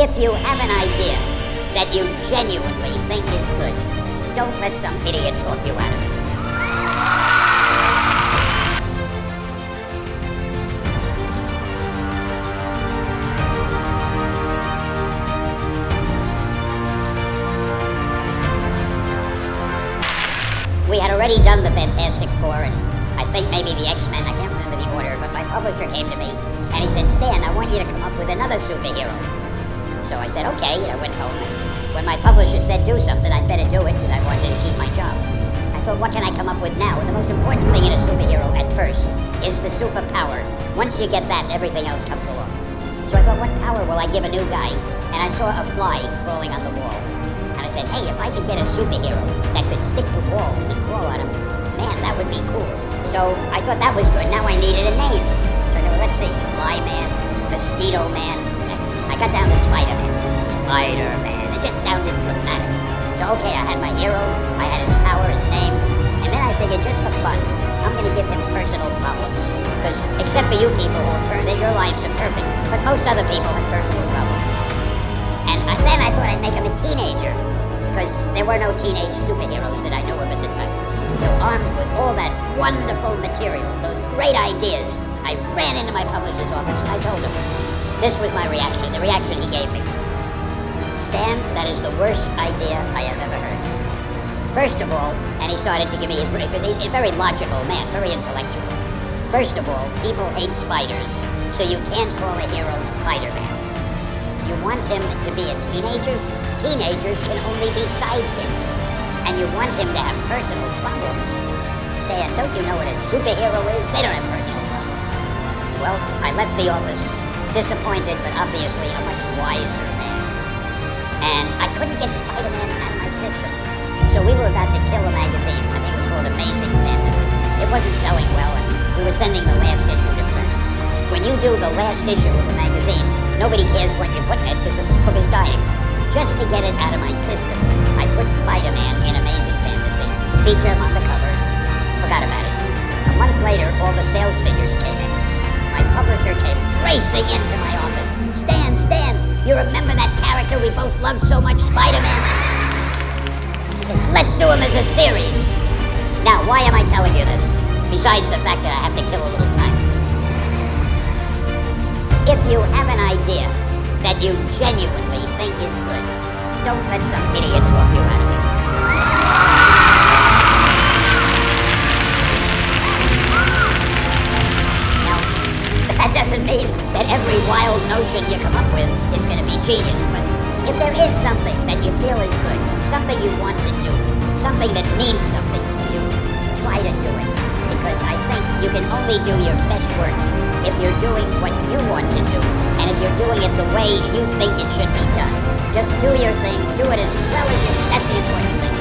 If you have an idea that you genuinely think is good, don't let some idiot talk you out of it. We had already done the Fantastic Four, and I think maybe the X-Men, I can't remember the order, but my publisher came to me, and he said, Stan, I want you to come up with another superhero. So I said, okay, I went home, and when my publisher said do something, I'd better do it, because I wanted to keep my job. I thought, what can I come up with now? And the most important thing in a superhero at first is the superpower. Once you get that, everything else comes along. So I thought, what power will I give a new guy? And I saw a fly crawling on the wall. And I said, hey, if I could get a superhero that could stick to walls and crawl on them, man, that would be cool. So I thought that was good. Now I needed a name. So I go, let's see, Fly Man, Mosquito Man. I got down to Spiderman. Spiderman. It just sounded dramatic. So okay, I had my hero, I had his power, his name, and then I figured just for fun, I'm going to give him personal problems. Because except for you people who are your lives are perfect, but most other people have personal problems. And then I thought I'd make him a teenager, because there were no teenage superheroes that I knew of at the time. So armed with all that wonderful material, those great ideas, I ran into my publisher's office and I told him. This was my reaction, the reaction he gave me. Stan, that is the worst idea I have ever heard. First of all, and he started to give me his, because he's a very logical man, very intellectual. First of all, people hate spiders, so you can't call a hero Spider-Man. You want him to be a teenager? Teenagers can only be sidekicks. And you want him to have personal problems? Stan, don't you know what a superhero is? They don't have personal problems. Well, I left the office disappointed, but obviously a much wiser man. And I couldn't get Spider-Man out of my system. So we were about to kill a magazine. I think it was called Amazing Fantasy. It wasn't selling well, and we were sending the last issue to press. When you do the last issue of a magazine, nobody cares what you put in it because the book is dying. Just to get it out of my system, I put Spider-Man in Amazing Fantasy, feature him on the cover, forgot about it. A month later, all the sales figures came in. My publisher came racing into my office. Stan, you remember that character we both loved so much, Spider-Man? I said, let's do him as a series. Now, why am I telling you this? Besides the fact that I have to kill a little time. If you have an idea that you genuinely think is good, don't let some idiot talk you out of it. Now, that doesn't mean that every wild notion you come up with is going to be genius, but if there is something that you feel is good, something you want to do, something that means something to you, try to do it. Because I think you can only do your best work if you're doing what you want to do, and if you're doing it the way you think it should be done. Just do your thing, do it as well as you can. That's the important thing.